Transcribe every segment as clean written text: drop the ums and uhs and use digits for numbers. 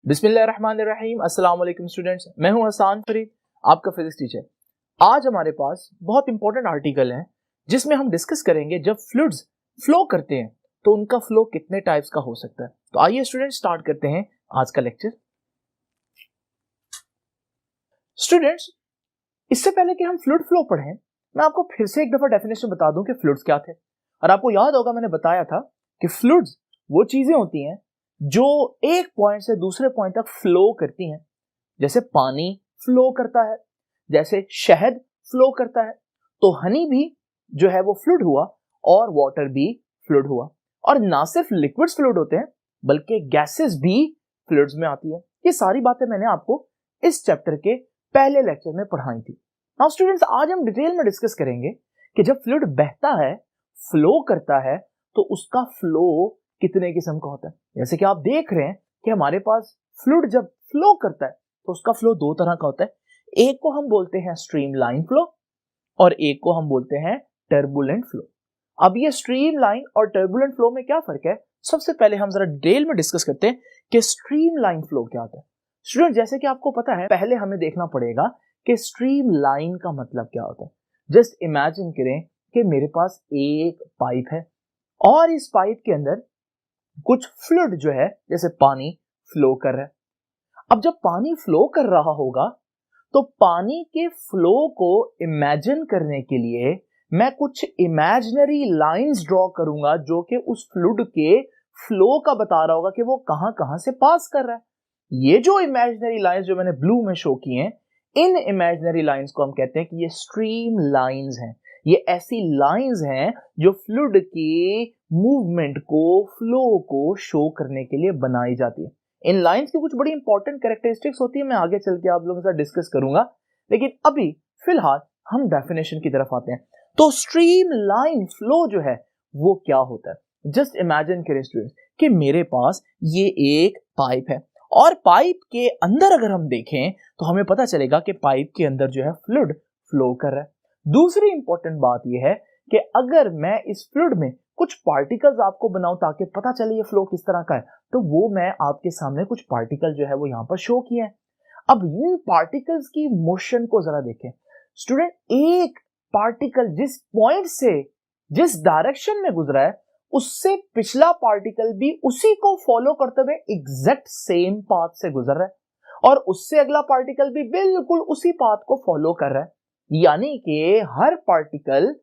बिस्मिल्लाहिर्रहमानिर्रहीम। अस्सलाम वालेकुम स्टूडेंट्स, मैं हूं हसन फरीद, आपका फिजिक्स टीचर। आज हमारे पास बहुत इंपॉर्टेंट आर्टिकल है जिसमें हम डिस्कस करेंगे जब फ्लूइड्स फ्लो करते हैं तो उनका फ्लो कितने टाइप्स का हो सकता है। तो आइए स्टूडेंट स्टार्ट करते हैं आज का लेक्चर। स्टूडेंट्स, इससे पहले कि हम फ्लूइड फ्लो पढ़ें, मैं आपको फिर से एक दफा डेफिनेशन बता दूं कि फ्लूइड्स क्या थे। और आपको याद होगा मैंने बताया था कि फ्लूइड्स वो चीजें होती हैं जो एक पॉइंट से दूसरे पॉइंट तक फ्लो करती हैं। जैसे पानी फ्लो करता है, जैसे शहद फ्लो करता है, तो हनी भी जो है वो फ्लूइड हुआ और वाटर भी फ्लूइड हुआ। और ना सिर्फ लिक्विड्स फ्लूइड होते हैं बल्कि गैसेस भी फ्लूइड्स में आती है। ये सारी बातें मैंने आपको इस चैप्टर के पहले लेक्चर में पढ़ाई थी। नाउ स्टूडेंट्स, आज हम डिटेल में डिस्कस करेंगे कि जब फ्लूइड बहता है, फ्लो करता है, तो उसका फ्लो कितने किस्म का होता है। जैसे कि आप देख रहे हैं कि हमारे पास फ्लूइड जब फ्लो करता है तो उसका फ्लो दो तरह का होता है। एक को हम बोलते हैं स्ट्रीमलाइन फ्लो और एक को हम बोलते हैं टर्बुलेंट फ्लो। अब ये स्ट्रीमलाइन और टर्बुलेंट फ्लो में क्या फर्क है, सबसे पहले हम जरा डिटेल में डिस्कस करते हैं कि स्ट्रीमलाइन फ्लो क्या होता है। स्टूडेंट, जैसे कि आपको पता है, पहले हमें देखना पड़ेगा कि स्ट्रीमलाइन का मतलब क्या होता है। जस्ट इमेजिन करें कि मेरे पास एक पाइप है और इस पाइप के अंदर कुछ फ्लूइड जो है जैसे पानी फ्लो कर रहा है। अब जब पानी फ्लो कर रहा होगा तो पानी के फ्लो को इमेजिन करने के लिए मैं कुछ इमेजिनरी लाइंस ड्रॉ करूंगा जो कि उस फ्लूइड के फ्लो का बता रहा होगा कि वो कहां कहां से पास कर रहा है। ये जो इमेजिनरी लाइंस जो मैंने ब्लू में शो की हैं, इन इमेजिनरी लाइंस को हम कहते हैं कि ये स्ट्रीम लाइंस हैं। ये ऐसी लाइंस हैं जो फ्लूइड की मूवमेंट को, फ्लो को शो करने के लिए बनाई जाती है। इन लाइंस की कुछ बड़ी इंपॉर्टेंट कैरेक्टरिस्टिक्स होती है, मैं आगे चल के आप लोगों के साथ डिस्कस करूंगा, लेकिन अभी फिलहाल हम डेफिनेशन की तरफ आते हैं। तो स्ट्रीम लाइन फ्लो जो है वो क्या होता है। जस्ट इमेजिन करें स्टूडेंट्स कि मेरे पास ये एक पाइप है और पाइप के अंदर अगर हम देखें तो हमें पता चलेगा कि पाइप के अंदर जो है फ्लूइड फ्लो कर रहा है। दूसरी इंपॉर्टेंट बात यह है कि अगर मैं इस फ्लूइड में कुछ पार्टिकल्स आपको बनाऊं ताकि पता चले ये फ्लो किस तरह का है, तो वो मैं आपके सामने कुछ पार्टिकल जो है वो यहां पर शो किए हैं। अब इन पार्टिकल्स की मोशन को जरा देखें स्टूडेंट। एक पार्टिकल जिस पॉइंट से, जिस डायरेक्शन में गुजरा है, उससे पिछला पार्टिकल भी उसी को फॉलो करते हुए एग्जैक्ट सेम पाथ से गुजर रहा है और उससे अगला पार्टिकल भी बिल्कुल उसी पाथ को फॉलो कर रहा है। यानी कि हर पार्टिकल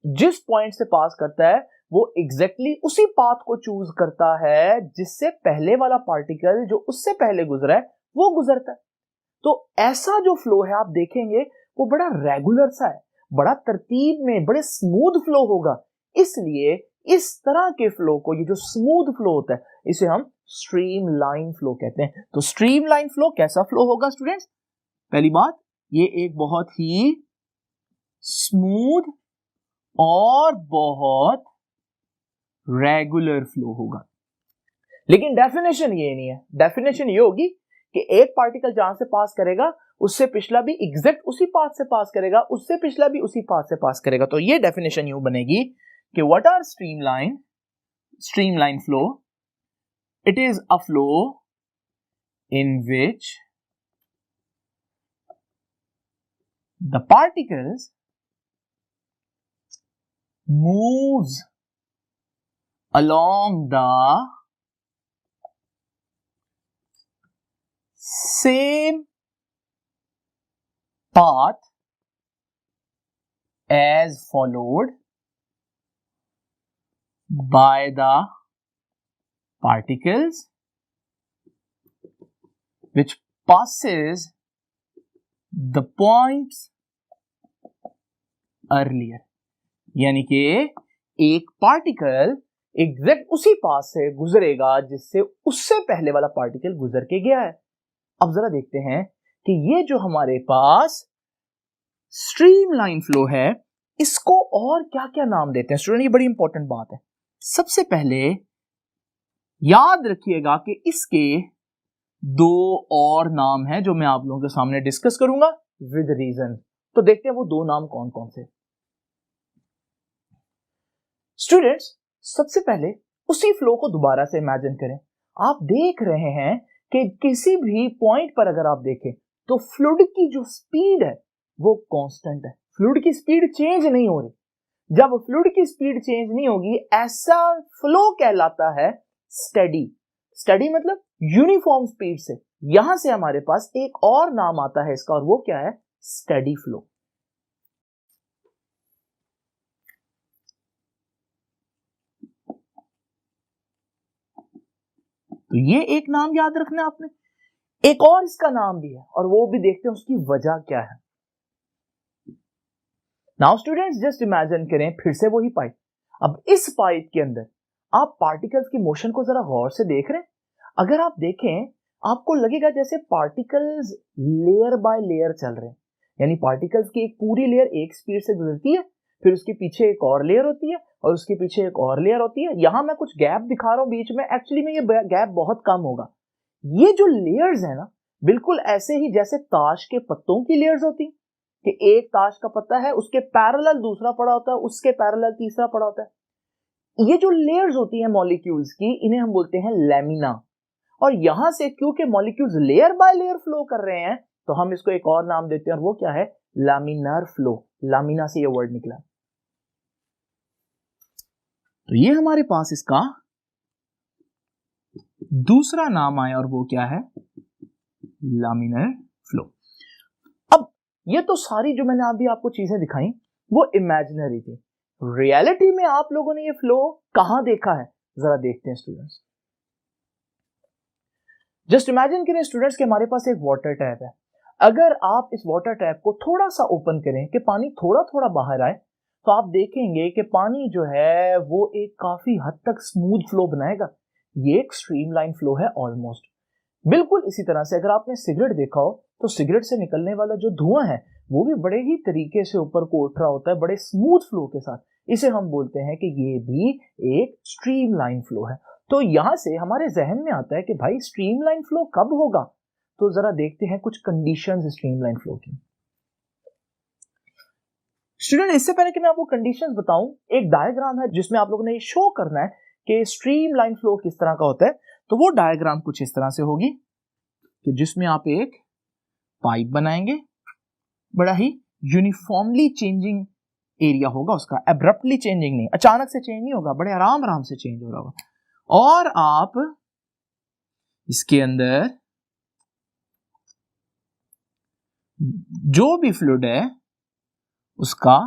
जिस पॉइंट से पास करता है वो एग्जैक्टली उसी पाथ को चूज करता है जिससे पहले वाला पार्टिकल जो उससे पहले गुजरा है वो गुजरता है। तो ऐसा जो फ्लो है आप देखेंगे वो बड़ा रेगुलर सा है, बड़ा तरतीब में, बड़े स्मूथ फ्लो होगा। इसलिए इस तरह के फ्लो को, ये जो स्मूथ फ्लो होता है, इसे हम स्ट्रीम लाइन फ्लो कहते हैं। तो स्ट्रीम लाइन फ्लो कैसा फ्लो होगा स्टूडेंट्स? पहली बात, ये एक बहुत ही स्मूथ और बहुत रेगुलर फ्लो होगा। लेकिन डेफिनेशन ये नहीं है। डेफिनेशन ये होगी कि एक पार्टिकल जहां से पास करेगा उससे पिछला भी एग्जैक्ट उसी पाथ से पास करेगा, उससे पिछला भी उसी पाथ से पास करेगा। तो ये डेफिनेशन यूं बनेगी कि what are streamline? Streamline flow, it is a flow in which the particles moves along the same path as followed by the particles which passes the points earlier। यानी कि एक पार्टिकल एग्जैक्ट उसी path से गुजरेगा जिससे उससे पहले वाला पार्टिकल गुजर के गया है। अब जरा देखते हैं कि ये जो हमारे पास स्ट्रीमलाइन फ्लो है इसको और क्या क्या नाम देते हैं स्टूडेंट। ये बड़ी इंपॉर्टेंट बात है। सबसे पहले याद रखिएगा कि इसके दो और नाम हैं जो मैं आप लोगों के सामने डिस्कस करूंगा विद रीजन। तो देखते हैं वो दो नाम कौन कौन से। स्टूडेंट्स, सबसे पहले उसी फ्लो को दोबारा से इमेजिन करें। आप देख रहे हैं कि किसी भी पॉइंट पर अगर आप देखें तो फ्लूइड की जो स्पीड है वो कांस्टेंट है, फ्लूइड की स्पीड चेंज नहीं हो रही। जब फ्लूइड की स्पीड चेंज नहीं होगी ऐसा फ्लो कहलाता है स्टेडी। स्टेडी मतलब यूनिफॉर्म स्पीड से। यहां से हमारे पास एक और नाम आता है इसका, और वो क्या है? Steady flow. तो ये एक नाम याद रखना आपने। एक और इसका नाम भी है और वो भी देखते हैं उसकी वजह क्या है। नाउ स्टूडेंट्स जस्ट इमेजिन करें फिर से वही पाइप। अब इस पाइप के अंदर आप पार्टिकल्स की मोशन को जरा गौर से देख रहे हैं। अगर आप देखें आपको लगेगा जैसे पार्टिकल्स लेयर बाय लेयर चल रहे हैं, यानी पार्टिकल्स की एक पूरी लेयर एक स्पीड से गुजरती है, फिर उसके पीछे एक और लेयर होती है और उसके पीछे एक और लेयर होती है। यहां मैं कुछ गैप दिखा रहा हूं बीच में, एक्चुअली में ये गैप बहुत कम होगा। ये जो लेयर्स है ना, बिल्कुल ऐसे ही जैसे ताश के पत्तों की लेयर्स होती कि एक ताश का पत्ता है, उसके पैरेलल दूसरा पड़ा होता है, उसके पैरेलल तीसरा पड़ा होता है। ये जो लेयर्स होती हैं मॉलिक्यूल्स की, इन्हें हम बोलते हैं लैमिना। और यहां से क्योंकि molecules layer by layer flow कर रहे हैं तो हम इसको एक और नाम देते हैं, और वो क्या है? Laminar flow. लामिना से ये वर्ड निकला। तो ये हमारे पास इसका दूसरा नाम आया और वो क्या है? Laminar flow. अब ये तो सारी जो मैंने अभी आपको चीजें दिखाई वो इमेजिनरी थी। रियलिटी में आप लोगों ने ये फ्लो कहां देखा है? जरा देखते हैं स्टूडेंट्स। जस्ट इमेजिन करें स्टूडेंट्स कि हमारे पास एक वाटर टैप है। अगर आप इस वाटर टैप को थोड़ा सा ओपन करें कि पानी थोड़ा थोड़ा बाहर आए तो आप देखेंगे कि पानी जो है वो एक काफी हद तक स्मूथ फ्लो बनाएगा। ये एक स्ट्रीमलाइन फ्लो है ऑलमोस्ट। बिल्कुल इसी तरह से अगर आपने सिगरेट देखा हो तो सिगरेट से निकलने वाला जो धुआं है वो भी बड़े ही तरीके से ऊपर को उठ रहा होता है, बड़े स्मूथ फ्लो के साथ। इसे हम बोलते हैं कि ये भी एक स्ट्रीमलाइन फ्लो है। तो यहां से हमारे जहन में आता है कि भाई स्ट्रीमलाइन फ्लो कब होगा? तो जरा देखते हैं कुछ कंडीशंस स्ट्रीमलाइन फ्लो की। स्टूडेंट इससे पहले कि मैं आपको कंडीशंस बताऊं, एक डायग्राम है जिसमें आप लोगों ने ये शो करना है कि स्ट्रीमलाइन फ्लो किस तरह का होता है। तो वो डायग्राम कुछ इस तरह से होगी कि जिसमें आप एक पाइप बनाएंगे, बड़ा ही यूनिफॉर्मली चेंजिंग एरिया होगा उसका, एब्रप्टली चेंजिंग नहीं, अचानक से चेंज नहीं होगा, बड़े आराम आराम से चेंज हो रहा होगा। और आप इसके अंदर जो भी फ्लूइड है उसका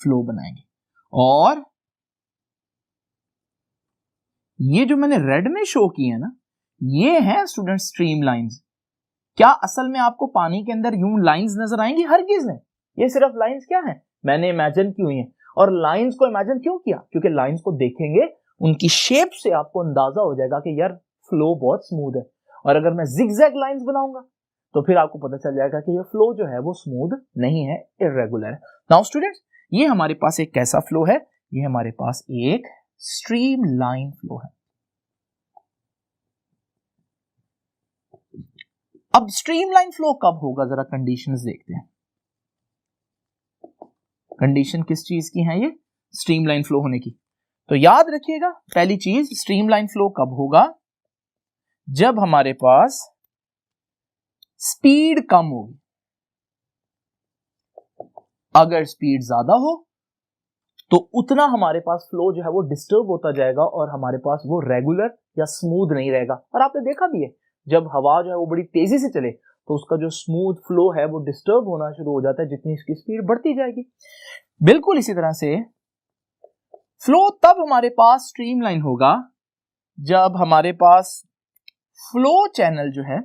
फ्लो बनाएंगे। और ये जो मैंने रेड में शो किए हैं ना, ये है स्टूडेंट स्ट्रीम लाइंस। क्या असल में आपको पानी के अंदर यूं लाइंस नजर आएंगी? हरगिज नहीं। ये सिर्फ लाइंस क्या है, मैंने इमेजिन की हुई है। और लाइंस को इमेजिन क्यों किया? क्योंकि लाइंस को देखेंगे उनकी शेप से आपको अंदाजा हो जाएगा कि यार फ्लो बहुत स्मूथ है। और अगर मैं जिगजैग लाइंस बनाऊंगा तो फिर आपको पता चल जाएगा कि ये फ्लो जो है वो स्मूथ नहीं है, इर्रेगुलर है। नाउ स्टूडेंट्स ये हमारे पास एक कैसा फ्लो है? ये हमारे पास एक स्ट्रीम लाइन फ्लो है। अब स्ट्रीमलाइन फ्लो कब होगा? जरा कंडीशंस देखते हैं। कंडीशन किस चीज की है? ये स्ट्रीमलाइन फ्लो होने की। तो याद रखिएगा पहली चीज, स्ट्रीमलाइन फ्लो कब होगा? जब हमारे पास स्पीड कम होगी। अगर स्पीड ज्यादा हो तो उतना हमारे पास फ्लो जो है वो डिस्टर्ब होता जाएगा और हमारे पास वो रेगुलर या स्मूथ नहीं रहेगा। और आपने देखा भी है जब हवा जो है वो बड़ी तेजी से चले तो उसका जो स्मूथ फ्लो है वो डिस्टर्ब होना शुरू हो जाता है जितनी इसकी स्पीड बढ़ती जाएगी। बिल्कुल इसी तरह से फ्लो तब हमारे पास स्ट्रीमलाइन होगा जब हमारे पास फ्लो चैनल जो है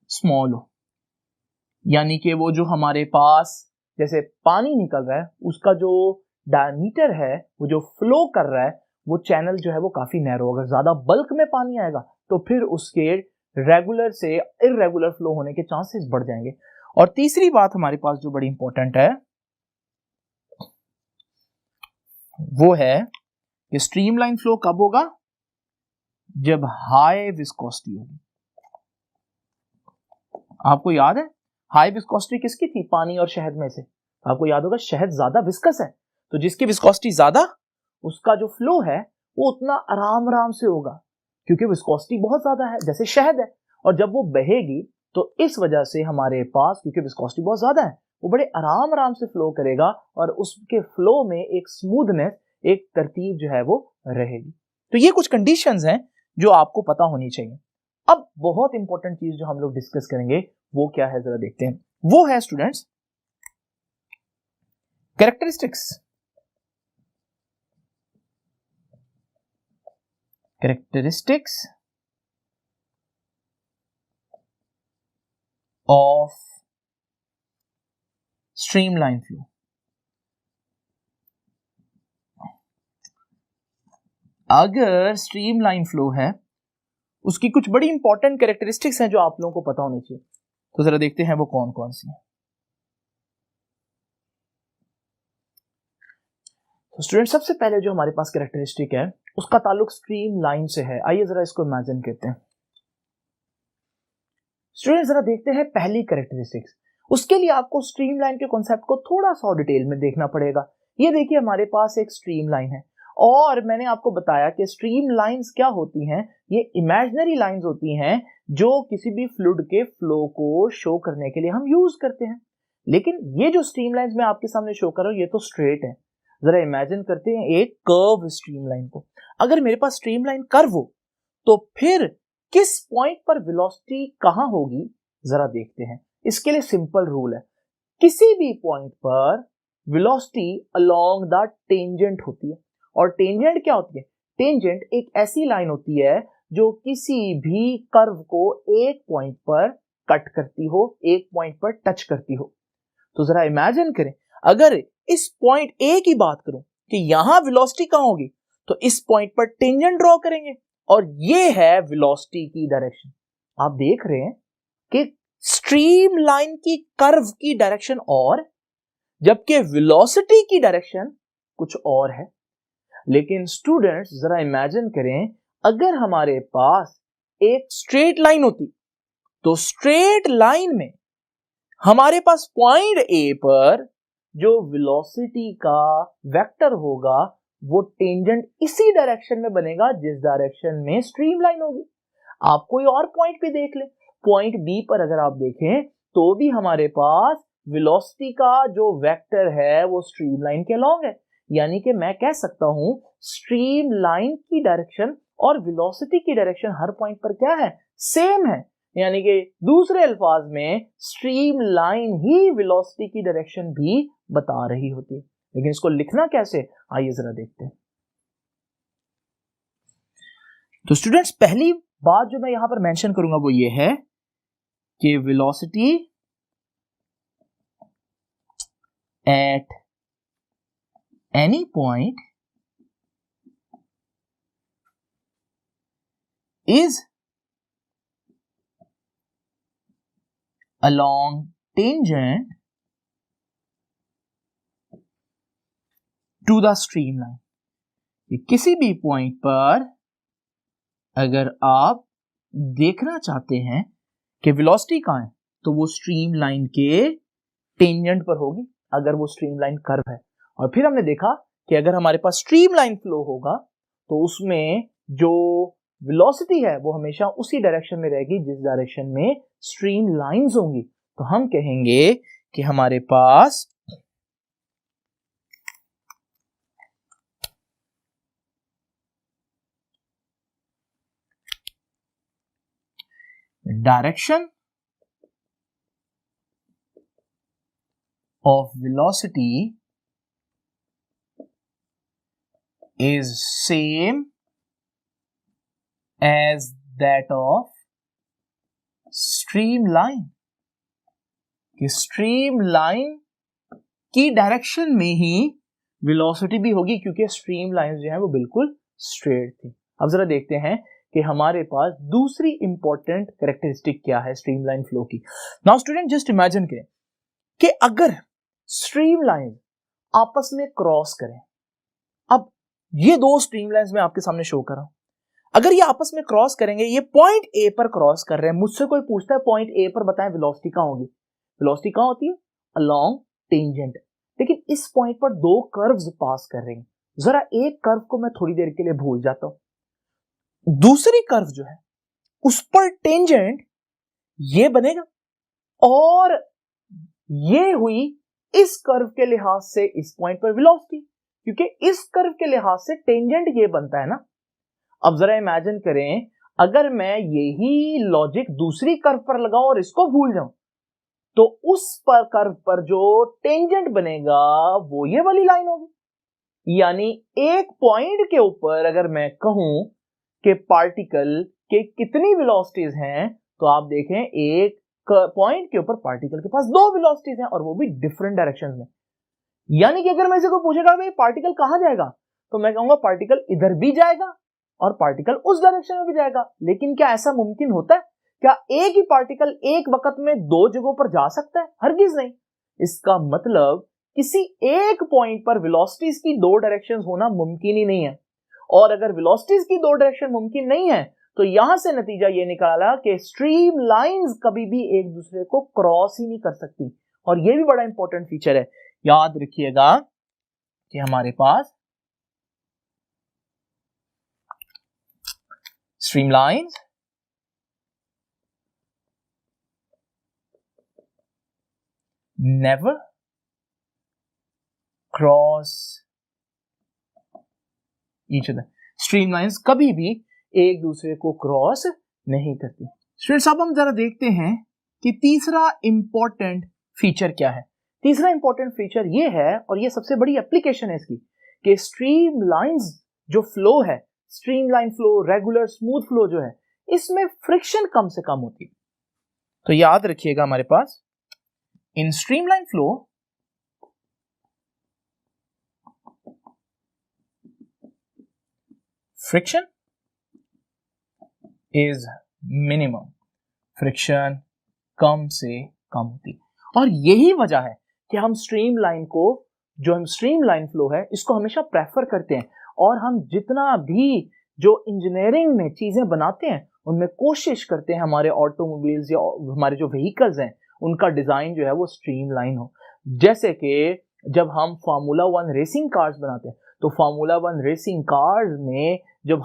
स्मॉल हो, यानी कि वो जो हमारे पास जैसे पानी निकल रहा है उसका जो डायमीटर है, वो जो फ्लो कर रहा है, वो चैनल जो है वो काफी नैरो। अगर ज्यादा बल्क में पानी आएगा तो फिर उसके रेगुलर से इररेगुलर फ्लो होने के चांसेस बढ़ जाएंगे। और तीसरी बात हमारे पास जो बड़ी इंपॉर्टेंट है वो है कि स्ट्रीमलाइन फ्लो कब होगा? जब हाई विस्कोसिटी होगी। आपको याद है हाई विस्कोसिटी किसकी थी? पानी और शहद में से। आपको याद होगा शहद ज्यादा विस्कस है, तो जिसकी विस्कोसिटी ज्यादा उसका जो फ्लो है वो उतना आराम आराम से होगा, क्योंकि विस्कोसिटी बहुत ज्यादा है, जैसे शहद है। और जब वो बहेगी तो इस वजह से हमारे पास, क्योंकि विस्कोसिटी बहुत ज्यादा है, वो बड़े आराम आराम से फ्लो करेगा और उसके फ्लो में एक स्मूथनेस, एक तरतीब जो है वो रहेगी। तो ये कुछ कंडीशंस हैं जो आपको पता होनी चाहिए। अब बहुत इंपॉर्टेंट चीज जो हम लोग डिस्कस करेंगे वो क्या है, जरा देखते हैं। वो है students characteristics of streamline flow. अगर स्ट्रीमलाइन फ्लो है, उसकी कुछ बड़ी इंपॉर्टेंट कैरेक्टरिस्टिक्स हैं जो आप लोगों को पता होनी चाहिए। तो जरा देखते हैं वो कौन कौन सी हैं। तो स्टूडेंट, सबसे पहले जो हमारे पास कैरेक्टरिस्टिक है उसका ताल्लुक स्ट्रीमलाइन से है। आइए जरा इसको इमेजिन करते हैं। स्टूडेंट, जरा देखते हैं पहली कैरेक्टरिस्टिक्स। उसके लिए आपको स्ट्रीमलाइन के कॉन्सेप्ट को थोड़ा सा डिटेल में देखना पड़ेगा। ये देखिए, हमारे पास एक स्ट्रीमलाइन है और मैंने आपको बताया कि स्ट्रीमलाइंस क्या होती हैं। ये इमेजिनरी लाइंस होती हैं जो किसी भी फ्लूइड के फ्लो को शो करने के लिए हम यूज करते हैं। लेकिन ये जो स्ट्रीमलाइंस मैं आपके सामने शो कर रहा हूं, ये तो स्ट्रेट है। जरा इमेजिन करते हैं एक कर्व स्ट्रीमलाइन को। अगर मेरे पास स्ट्रीमलाइन कर्व हो तो फिर किस पॉइंट पर वेलोसिटी कहां होगी, जरा देखते हैं। इसके लिए सिंपल रूल है, किसी भी पॉइंट पर वेलोसिटी अलोंग द टेंजेंट होती है। और टेंजेंट क्या होती है? टेंजेंट एक ऐसी लाइन होती है जो किसी भी कर्व को एक पॉइंट पर कट करती हो, एक पॉइंट पर टच करती हो। तो जरा इमेजिन करें, अगर इस पॉइंट ए की बात करूं कि यहां वेलोसिटी कहां होगी, तो इस पॉइंट पर टेंजेंट ड्रॉ करेंगे और ये है वेलोसिटी की डायरेक्शन। आप देख रहे हैं कि स्ट्रीम लाइन की कर्व की डायरेक्शन और, जबकि वेलोसिटी की डायरेक्शन कुछ और है। लेकिन स्टूडेंट्स, जरा इमेजिन करें, अगर हमारे पास एक स्ट्रेट लाइन होती तो स्ट्रेट लाइन में हमारे पास पॉइंट ए पर जो वेलोसिटी का वेक्टर होगा वो टेंजेंट इसी डायरेक्शन में बनेगा जिस डायरेक्शन में स्ट्रीमलाइन होगी। आप कोई और पॉइंट पे देख लें, पॉइंट बी पर अगर आप देखें तो भी हमारे पास वेलोसिटी का जो वेक्टर है वो स्ट्रीमलाइन के अलोंग है। यानी कि मैं कह सकता हूं स्ट्रीमलाइन की डायरेक्शन और वेलोसिटी की डायरेक्शन हर पॉइंट पर क्या है? सेम है। यानी कि दूसरे अल्फाज में स्ट्रीमलाइन ही वेलोसिटी की डायरेक्शन भी बता रही होती है। लेकिन इसको लिखना कैसे, आइए जरा देखते हैं। तो स्टूडेंट्स, पहली बात जो मैं यहां पर मेंशन करूंगा वो ये है कि velocity at any point is along tangent to the streamline। किसी भी पॉइंट पर अगर आप देखना चाहते हैं कि वेलोसिटी कहां है तो वो स्ट्रीमलाइन के टेंजेंट पर होगी, अगर वो स्ट्रीमलाइन कर्व है। और फिर हमने देखा कि अगर हमारे पास स्ट्रीमलाइन फ्लो होगा तो उसमें जो वेलोसिटी है वो हमेशा उसी डायरेक्शन में रहेगी जिस डायरेक्शन में स्ट्रीम लाइंस होंगी। तो हम कहेंगे कि हमारे पास direction of velocity is same as that of streamline. कि स्ट्रीमलाइन की डायरेक्शन में ही वेलोसिटी भी होगी, क्योंकि स्ट्रीमलाइन जो है वो बिल्कुल स्ट्रेट थी। अब जरा देखते हैं कि हमारे पास दूसरी इंपॉर्टेंट कैरेक्टरिस्टिक क्या है स्ट्रीमलाइन फ्लो की। नाउ स्टूडेंट, जस्ट इमेजिन करें कि अगर स्ट्रीमलाइन आपस में क्रॉस करें। अब ये दो स्ट्रीमलाइंस मैं आपके सामने शो कर रहा हूं। अगर ये आपस में क्रॉस करेंगे, ये पॉइंट ए पर क्रॉस कर रहे हैं, मुझसे कोई पूछता है पॉइंट ए पर बताएं वेलोसिटी कहां होगी। वेलोसिटी कहां होती है? Along tangent. लेकिन इस पॉइंट पर दो कर्व्स पास कर रहे हैं। जरा एक कर्व को मैं थोड़ी देर के लिए भूल जाता हूं, दूसरी कर्व जो है उस पर टेंजेंट ये बनेगा, और ये हुई इस कर्व के लिहाज से इस पॉइंट पर वेलोसिटी, क्योंकि इस कर्व के लिहाज से टेंजेंट ये बनता है ना। अब जरा इमेजिन करें, अगर मैं यही लॉजिक दूसरी कर्व पर लगाऊं और इसको भूल जाऊं, तो उस पर कर्व पर जो टेंजेंट बनेगा वो ये वाली लाइन होगी। यानी एक पॉइंट के ऊपर अगर मैं कहूं कि पार्टिकल के कितनी वेलोसिटीज हैं, तो आप देखें एक पॉइंट के ऊपर पार्टिकल के पास 2 वेलोसिटीज हैं, और वो भी डिफरेंट डायरेक्शंस में। यानी कि अगर मैं इसे को पूछेगा भाई पार्टिकल कहां जाएगा, तो मैं कहूंगा पार्टिकल इधर भी जाएगा और पार्टिकल उस डायरेक्शन में भी जाएगा। लेकिन क्या ऐसा मुमकिन होता है? क्या एक ही पार्टिकल एक वक्त में 2 जगहों पर जा सकता है? हरगिज नहीं। इसका मतलब किसी एक पॉइंट पर वेलोसिटीज की 2 डायरेक्शंस होना मुमकिन ही नहीं है। और अगर वेलोसिटीज की 2 डायरेक्शन मुमकिन नहीं है, तो यहां से नतीजा ये निकाला कि स्ट्रीम लाइंस कभी भी एक दूसरे को क्रॉस ही नहीं कर सकती। और ये भी बड़ा इंपॉर्टेंट फीचर है, याद रखिएगा कि हमारे पास streamlines never cross each other. Streamlines कभी भी एक दूसरे को क्रॉस नहीं करती। स्टूडेंट्स, अब हम जरा देखते हैं कि तीसरा इंपॉर्टेंट फीचर क्या है। तीसरा इंपॉर्टेंट फीचर ये है, और ये सबसे बड़ी एप्लीकेशन है इसकी, कि स्ट्रीमलाइंस जो फ्लो है, streamline flow, regular smooth flow जो है, इसमें फ्रिक्शन कम से कम होती है। तो याद रखिएगा हमारे पास in streamline flow friction is minimum, friction कम से कम होती है। और यही वजह है कि हम स्ट्रीमलाइन को, जो हम स्ट्रीमलाइन फ्लो है, इसको हमेशा प्रेफर करते हैं। और हम जितना भी जो इंजीनियरिंग में चीजें बनाते हैं, उनमें कोशिश करते हैं हमारे ऑटोमोबाइल्स या हमारे जो व्हीकल्स हैं, उनका डिजाइन जो है वो स्ट्रीमलाइन हो। जैसे कि जब हम फार्मूला 1 रेसिंग कार्स बनाते हैं, तो फार्मूला 1 रेसिंग कार्स में जब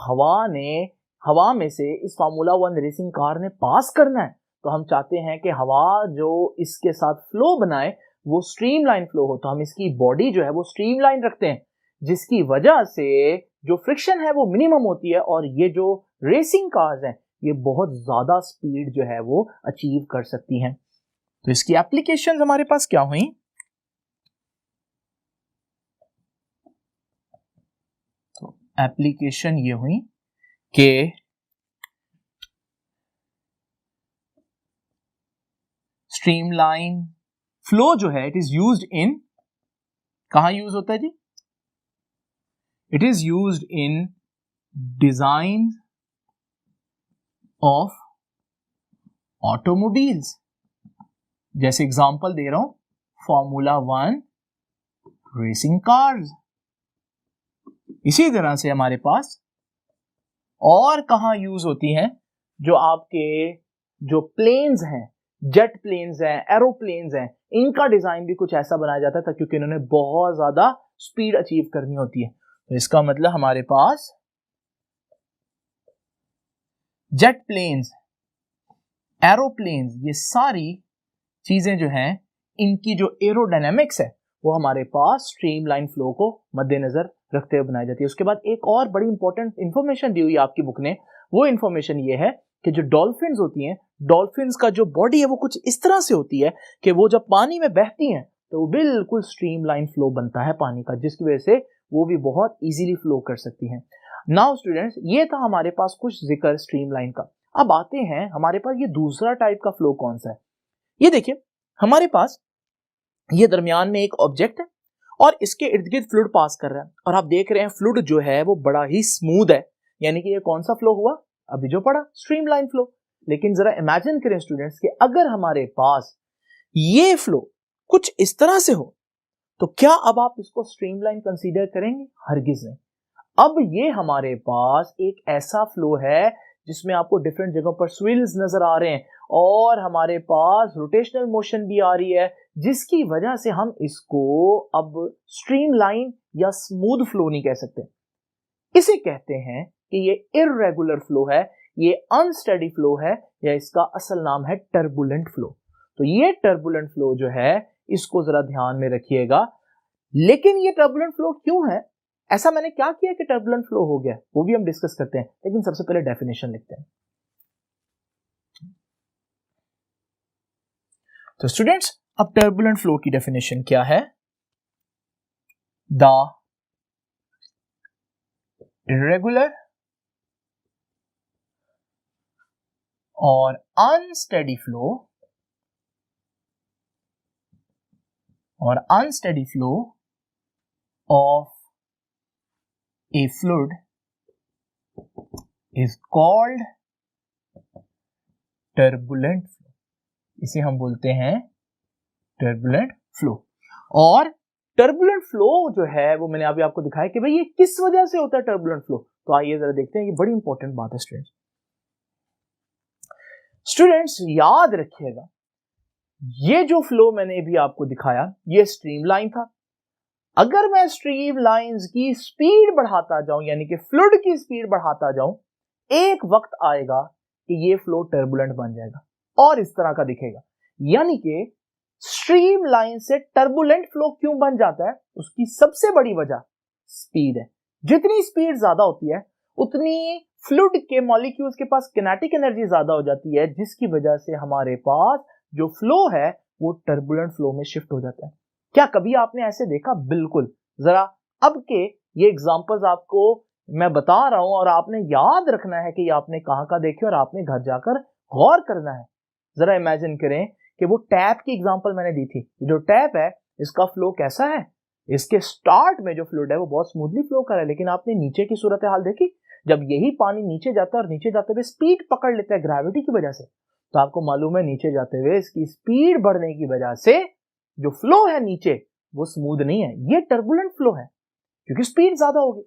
हवा में से इस फार्मूला 1 रेसिंग कार ने पास करना है, तो हम चाहते हैं कि हवा जो इसके साथ फ्लो बनाए वो स्ट्रीमलाइन फ्लो हो। तो हम इसकी बॉडी जो है वो स्ट्रीमलाइन रखते हैं, जिसकी वजह से जो फ्रिक्शन है वो मिनिमम होती है, और ये जो रेसिंग कार्स हैं ये बहुत ज्यादा स्पीड जो है वो अचीव कर सकती हैं। तो इसकी एप्लीकेशंस हमारे पास क्या हुई? तो एप्लीकेशन ये हुई कि स्ट्रीमलाइन फ्लो जो है इट इज यूज्ड इन, कहां यूज होता है जी? It is used in design of automobiles. जैसे एग्जांपल दे रहा हूं, फार्मूला 1 रेसिंग कार्स। इसी तरह से हमारे पास और कहां यूज होती हैं, जो आपके जो प्लेन्स हैं, जेट प्लेन्स हैं, एरोप्लेन्स हैं, इनका डिजाइन भी कुछ ऐसा बनाया जाता था, क्योंकि इन्होंने बहुत ज्यादा स्पीड अचीव करनी होती है। तो इसका मतलब हमारे पास जेट प्लेन्स, एरोप्लेन्स, ये सारी चीजें जो हैं, इनकी जो एरोडायनेमिक्स है वो हमारे पास स्ट्रीमलाइन फ्लो को मद्देनजर रखते हुए बनाई जाती है। उसके बाद एक और बड़ी इंपॉर्टेंट इंफॉर्मेशन दी हुई है आपकी बुक ने। वो इंफॉर्मेशन ये है कि जो डॉल्फिन्स होती हैं, डॉल्फिन्स का जो बॉडी है वो कुछ इस तरह से होती है कि वो जब पानी में बहती हैं तो वो बिल्कुल स्ट्रीमलाइन फ्लो बनता है पानी का, जिसकी वजह से वो भी बहुत इजीली फ्लो कर सकती हैं। नाउ स्टूडेंट्स, ये था हमारे पास कुछ जिक्र स्ट्रीमलाइन का। अब आते हैं हमारे पास ये दूसरा टाइप का फ्लो कौन सा है। ये देखिए, हमारे पास ये दरमियान में एक ऑब्जेक्ट है और इसके इर्द गिर्द फ्लूइड पास कर रहा है, और आप देख रहे हैं फ्लूइड जो है वो बड़ा ही स्मूथ है। यानी कि ये कौन सा फ्लो हुआ? अभी जो पढ़ा, स्ट्रीमलाइन फ्लो। लेकिन जरा इमेजिन करें स्टूडेंट्स कि अगर हमारे पास ये फ्लो कुछ इस तरह से हो, तो क्या अब आप इसको स्ट्रीमलाइन कंसीडर करेंगे? हरगिज नहीं। अब ये हमारे पास एक ऐसा फ्लो है जिसमें आपको डिफरेंट जगहों पर स्विल्स नजर आ रहे हैं और हमारे पास रोटेशनल मोशन भी आ रही है, जिसकी वजह से हम इसको अब स्ट्रीमलाइन या स्मूथ फ्लो नहीं कह सकते। इसे कहते हैं कि ये इर्रेगुलर फ्लो है, ये अनस्टेडी फ्लो है, या इसका असल नाम है टर्बुलेंट फ्लो। तो ये टर्बुलेंट फ्लो जो है इसको जरा ध्यान में रखिएगा। लेकिन ये टर्बुलेंट फ्लो क्यों है, ऐसा मैंने क्या किया कि टर्बुलेंट फ्लो हो गया, वो भी हम डिस्कस करते हैं। लेकिन सबसे पहले डेफिनेशन लिखते हैं। तो स्टूडेंट्स, अब टर्बुलेंट फ्लो की डेफिनेशन क्या है? द irregular और unsteady flow of a fluid is called turbulent flow। इसे हम बोलते हैं टर्बुलेंट फ्लो। और टर्बुलेंट फ्लो जो है वो मैंने अभी आपको दिखाया कि भाई ये किस वजह से होता है टर्बुलेंट फ्लो। तो आइए जरा देखते हैं, ये बड़ी इंपॉर्टेंट बात है स्टूडेंट्स याद रखिएगा, ये जो फ्लो मैंने भी आपको दिखाया ये स्ट्रीमलाइन था। अगर मैं स्ट्रीम लाइंस की स्पीड बढ़ाता जाऊं, यानी कि फ्लूइड की स्पीड बढ़ाता जाऊं, एक वक्त आएगा कि ये फ्लो टर्बुलेंट बन जाएगा और इस तरह का दिखेगा। यानी कि स्ट्रीम लाइन से टर्बुलेंट फ्लो क्यों बन जाता है, उसकी सबसे बड़ी वजह स्पीड है। जितनी स्पीड ज्यादा होती है उतनी फ्लूइड के मॉलिक्यूल्स के पास किनेटिक एनर्जी ज्यादा हो जाती है, जिसकी वजह से हमारे पास जो फ्लो है वो टर्बुलेंट फ्लो में शिफ्ट हो जाता है। क्या कभी आपने ऐसे देखा? बिल्कुल। जरा अब के ये एग्जांपल्स आपको मैं बता रहा हूं और आपने याद रखना है कि ये आपने कहां का देखे और आपने घर जाकर गौर करना है। जरा इमेजिन करें कि वो टैप की एग्जांपल मैंने दी थी। जो टैप है इसका फ्लो कैसा है? इसके स्टार्ट में जो फ्लूइड है वो बहुत स्मूथली फ्लो कर रहा है, लेकिन आपने नीचे की सूरत हाल देखी, जब यही पानी नीचे जाता है और नीचे जाते हुए स्पीड पकड़ लेता है ग्रेविटी की वजह से, तो आपको मालूम है नीचे जाते हुए इसकी स्पीड बढ़ने की वजह से जो फ्लो है नीचे वो स्मूथ नहीं है, ये टर्बुलेंट फ्लो है क्योंकि स्पीड ज्यादा होगी।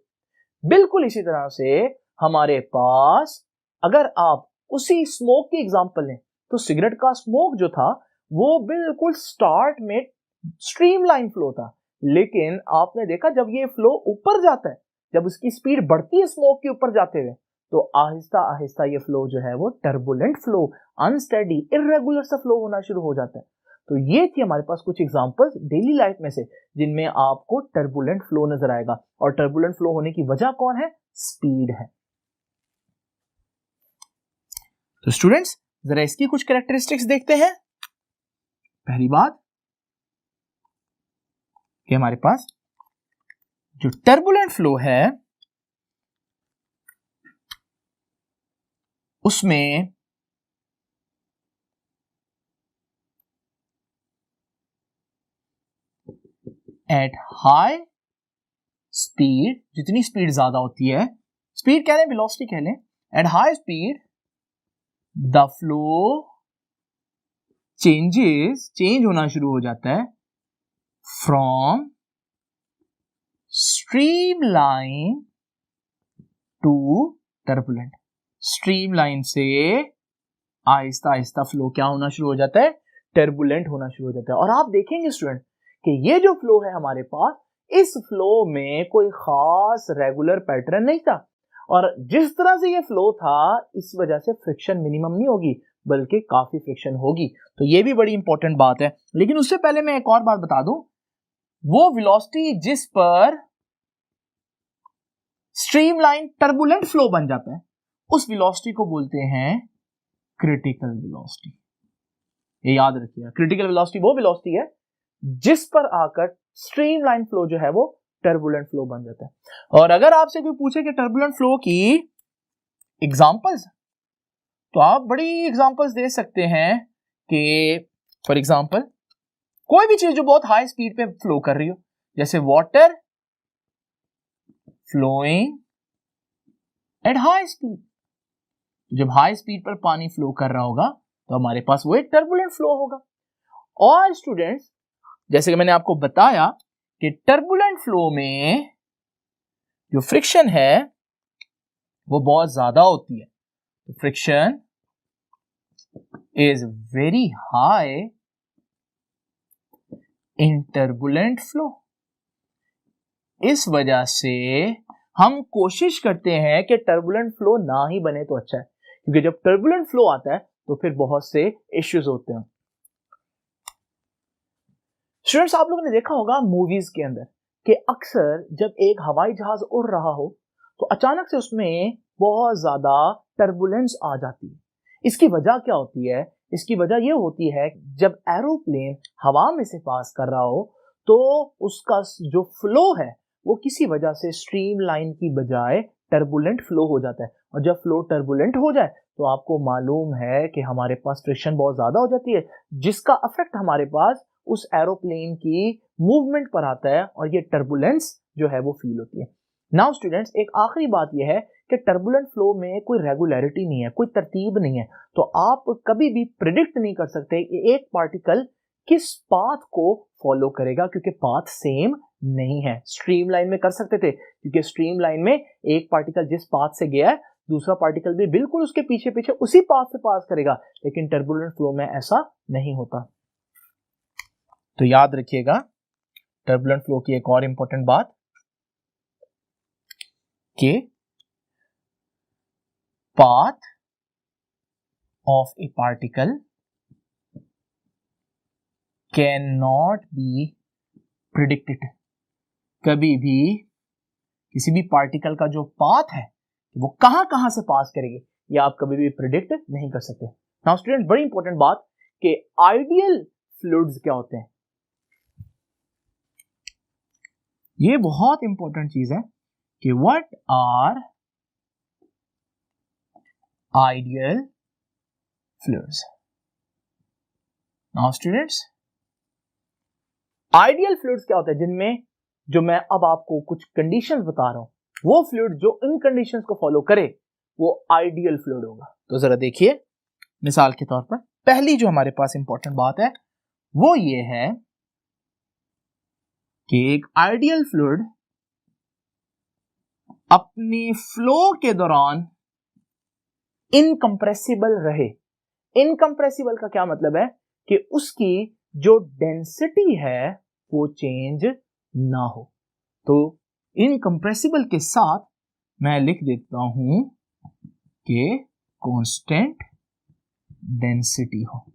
बिल्कुल इसी तरह से हमारे पास अगर आप उसी स्मोक की एग्जांपल लें तो सिगरेट का स्मोक जो था वो बिल्कुल स्टार्ट में स्ट्रीमलाइन फ्लो था, लेकिन आपने देखा जब ये फ्लो ऊपर जाता है, जब उसकी स्पीड बढ़ती है स्मोक के ऊपर जाते हुए, तो आहिस्ता आहिस्ता ये फ्लो जो है वो टर्बुलेंट फ्लो, अनस्टेडी इर्रेगुलर सा फ्लो होना शुरू हो जाता है। तो ये थी हमारे पास कुछ एग्जांपल्स डेली लाइफ में से जिनमें आपको टर्बुलेंट फ्लो नजर आएगा। और टर्बुलेंट फ्लो होने की वजह कौन है? स्पीड है। तो स्टूडेंट्स जरा इसकी कुछ कैरेक्टरिस्टिक्स देखते हैं। पहली बात कि हमारे पास जो टर्बुलेंट फ्लो है उसमें एट हाई स्पीड, जितनी स्पीड ज्यादा होती है, स्पीड कह लें वेलोसिटी कह लें, at high speed the flow change होना शुरू हो जाता है from streamline to turbulent. Streamline से आहिस्ता आहिस्ता फ्लो क्या होना शुरू हो जाता है? टर्बुलेंट होना शुरू हो जाता है। और आप देखेंगे स्टूडेंट कि ये जो फ्लो है हमारे पास, इस फ्लो में कोई खास रेगुलर पैटर्न नहीं था, और जिस तरह से ये फ्लो था इस वजह से फ्रिक्शन मिनिमम नहीं होगी बल्कि काफी फ्रिक्शन होगी। तो ये भी बड़ी इंपॉर्टेंट बात है। लेकिन उससे पहले मैं एक और बात बता दूं, वो वेलोसिटी जिस पर स्ट्रीमलाइन टर्बुलेंट फ्लो बन जाता है उस वेलोसिटी को बोलते हैं क्रिटिकल वेलोसिटी। ये याद रखिएगा, क्रिटिकल वेलोसिटी वो वेलोसिटी है जिस पर आकर स्ट्रीमलाइन फ्लो जो है वो टर्बुलेंट फ्लो बन जाता है। और अगर आपसे कोई पूछे कि टर्बुलेंट फ्लो की एग्जांपल्स, तो आप बड़ी एग्जांपल्स दे सकते हैं कि फॉर एग्जांपल कोई भी चीज जो बहुत हाई स्पीड पे फ्लो कर रही हो, जैसे water flowing at high speed. जब हाई स्पीड पर पानी फ्लो कर रहा होगा तो हमारे पास वो एक टर्बुलेंट फ्लो होगा। और स्टूडेंट्स जैसे कि मैंने आपको बताया कि टर्बुलेंट फ्लो में जो फ्रिक्शन है वो बहुत ज्यादा होती है, friction is very high in turbulent flow. इस वजह से हम कोशिश करते हैं कि टर्बुलेंट फ्लो ना ही बने तो अच्छा है, क्योंकि जब टर्बुलेंट फ्लो आता है तो फिर बहुत से इश्यूज होते हैं। स्टूडेंट्स, आप लोगों ने देखा होगा मूवीज के अंदर कि अक्सर जब एक हवाई जहाज उड़ रहा हो तो अचानक से उसमें बहुत ज्यादा टर्बुलेंस आ जाती है। इसकी वजह क्या होती है? इसकी वजह यह होती है जब एरोप्लेन हवा में से पास कर रहा हो तो उसका जो फ्लो है वो किसी वजह से स्ट्रीमलाइन की बजाय टर्बुलेंट फ्लो हो जाता है। और जब फ्लो टर्बुलेंट हो जाए तो आपको मालूम है कि हमारे पास फ्रिक्शन बहुत ज्यादा हो जाती है, जिसका इफेक्ट हमारे पास उस एरोप्लेन की मूवमेंट पर आता है और ये टर्बुलेंस जो है वो फील होती है। नाउ स्टूडेंट्स, एक आखिरी बात यह है कि टर्बुलेंट फ्लो में कोई रेगुलरिटी नहीं है, कोई तरतीब नहीं है, तो आप कभी भी प्रिडिक्ट नहीं कर सकते कि एक पार्टिकल किस पाथ को फॉलो करेगा, क्योंकि पाथ सेम नहीं है। स्ट्रीमलाइन में कर सकते थे, क्योंकि स्ट्रीमलाइन में एक पार्टिकल जिस पाथ से गया है दूसरा पार्टिकल भी बिल्कुल उसके पीछे पीछे उसी पाथ से पास करेगा, लेकिन टर्बुलेंट फ्लो में ऐसा नहीं होता। तो याद रखिएगा टर्बुलेंट फ्लो की एक और इंपॉर्टेंट बात कि path of A particle can not be predicted. कभी भी किसी भी पार्टिकल का जो पाथ है वो कहां कहां से पास करेगी ये आप कभी भी प्रिडिक्ट नहीं कर सकते। नाउ स्टूडेंट, बड़ी इंपॉर्टेंट बात कि आइडियल फ्लूइड्स क्या होते हैं, ये बहुत इंपॉर्टेंट चीज है कि what are ideal fluids. Now students, ideal fluids क्या होता है, जिनमें जो मैं अब आपको कुछ कंडीशंस बता रहा हूं वो फ्लूइड जो इन कंडीशंस को फॉलो करे वो आइडियल फ्लूइड होगा। तो जरा देखिए, मिसाल के तौर पर पहली जो हमारे पास इंपॉर्टेंट बात है वो ये है कि एक आइडियल फ्लूइड अपने फ्लो के दौरान इनकंप्रेसिबल रहे। इनकंप्रेसिबल का क्या मतलब है कि उसकी जो डेंसिटी है वो चेंज ना हो। तो इनकंप्रेसिबल के साथ मैं लिख देता हूं कि कांस्टेंट डेंसिटी हो।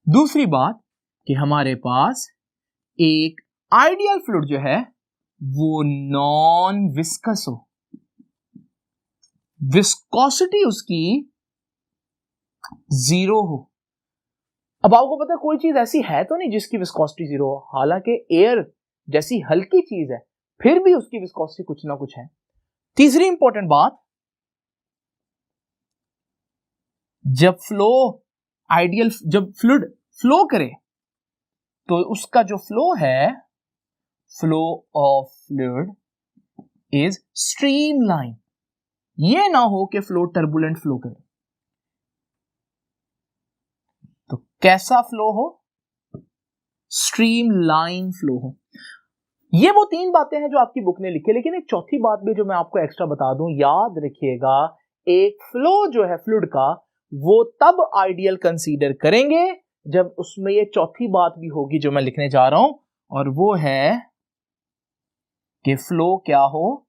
दूसरी बात कि हमारे पास एक आइडियल फ्लूइड जो है वो नॉन विस्कस हो, विस्कोसिटी उसकी जीरो हो। अब आपको पता है कोई चीज ऐसी है तो नहीं जिसकी विस्कोसिटी जीरो हो, हालांकि एयर जैसी हल्की चीज है फिर भी उसकी विस्कोसिटी कुछ ना कुछ है। तीसरी इंपॉर्टेंट बात, जब फ्लूइड फ्लो करे तो उसका जो फ्लो है, flow of fluid is streamline. ये ना हो कि फ्लो टर्बुलेंट फ्लो करे। तो कैसा फ्लो हो? स्ट्रीमलाइन फ्लो हो। ये वो तीन बातें हैं जो आपकी बुक ने लिखी, लेकिन एक चौथी बात भी जो मैं आपको एक्स्ट्रा बता दूं, याद रखिएगा एक फ्लो जो है फ्लूइड का वो तब आइडियल कंसीडर करेंगे जब उसमें ये चौथी बात भी होगी जो मैं लिखने जा रहा हूं, और वो है कि फ्लो क्या हो?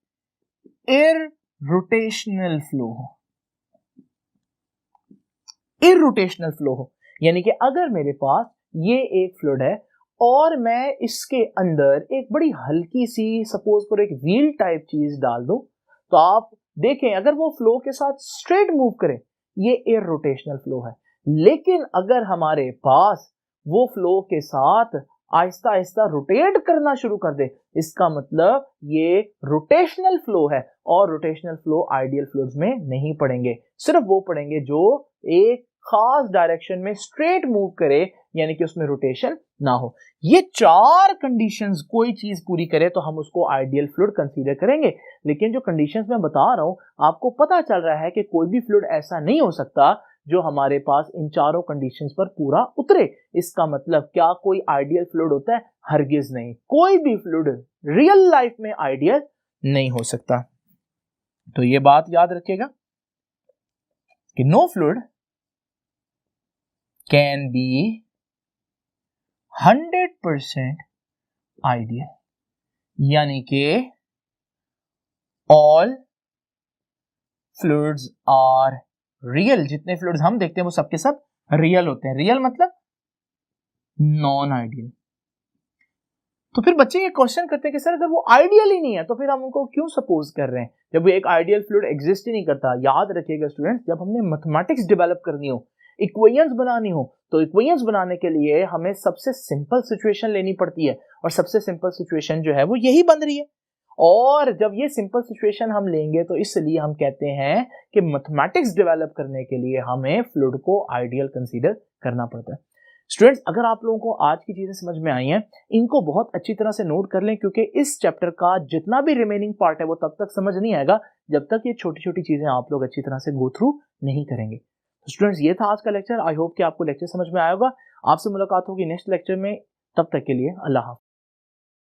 इररोटेशनल फ्लो हो। इररोटेशनल फ्लो हो, यानी कि अगर मेरे पास ये एक फ्लूइड है और मैं इसके अंदर एक बड़ी हल्की सी सपोज करो एक व्हील टाइप चीज डाल दूं, तो आप देखें अगर वो फ्लो के साथ स्ट्रेट मूव करे ये इररोटेशनल फ्लो है। लेकिन अगर हमारे पास वो फ्लो के साथ आहिस्ता आहिस्ता रोटेट करना शुरू कर दे, इसका मतलब ये रोटेशनल फ्लो है। और रोटेशनल फ्लो आइडियल फ्लूइड्स में नहीं पड़ेंगे, सिर्फ वो पड़ेंगे जो एक खास डायरेक्शन में स्ट्रेट मूव करे, यानी कि उसमें रोटेशन ना हो। ये चार कंडीशंस कोई चीज पूरी करे तो हम उसको आइडियल फ्लूइड कंसीडर करेंगे। लेकिन जो कंडीशंस मैं बता रहा हूं आपको पता चल रहा है कि कोई भी फ्लूइड ऐसा नहीं हो सकता जो हमारे पास इन चारों कंडीशंस पर पूरा उतरे। इसका मतलब क्या कोई आइडियल फ्लूइड होता है? हरगिज नहीं। कोई भी फ्लूइड रियल लाइफ में आइडियल नहीं हो सकता। तो ये बात याद रखिएगा। कि no fluid can be 100% ideal, यानी कि ऑल फ्लूइड्स आर रियल। जितने फ्लूइड्स हम देखते हैं वो सबके सब रियल होते हैं। रियल मतलब नॉन आइडियल। तो फिर बच्चे ये क्वेश्चन करते हैं कि सर अगर वो आइडियल ही नहीं है तो फिर हम उनको क्यों सपोज कर रहे हैं, जब वो एक आइडियल फ्लूइड एग्जिस्ट ही नहीं करता। याद रखिएगा स्टूडेंट्स, जब हमने मैथमेटिक्स डेवलप करनी हो, इक्वेशंस बनानी हो, तो इक्वेशंस बनाने के लिए हमें सबसे सिंपल सिचुएशन लेनी पड़ती है, और सबसे सिंपल सिचुएशन जो है वो यही बन रही है। और जब ये सिंपल सिचुएशन हम लेंगे तो इसलिए हम कहते हैं कि मैथमेटिक्स डेवलप करने के लिए हमें फ्लूइड को आइडियल कंसीडर करना पड़ता है। स्टूडेंट्स, अगर आप लोगों को आज की चीजें समझ में आई हैं, इनको बहुत अच्छी तरह से नोट कर लें, क्योंकि इस चैप्टर का जितना भी रिमेनिंग पार्ट है वो तब तक समझ नहीं आएगा जब तक ये छोटी छोटी चीजें आप लोग अच्छी तरह से गो थ्रू नहीं करेंगे। तो स्टूडेंट्स, ये था आज का लेक्चर। आई होप कि आपको लेक्चर समझ में आया होगा। आपसे मुलाकात होगी नेक्स्ट लेक्चर में। तब तक के लिए अल्लाह हाफ़िज़।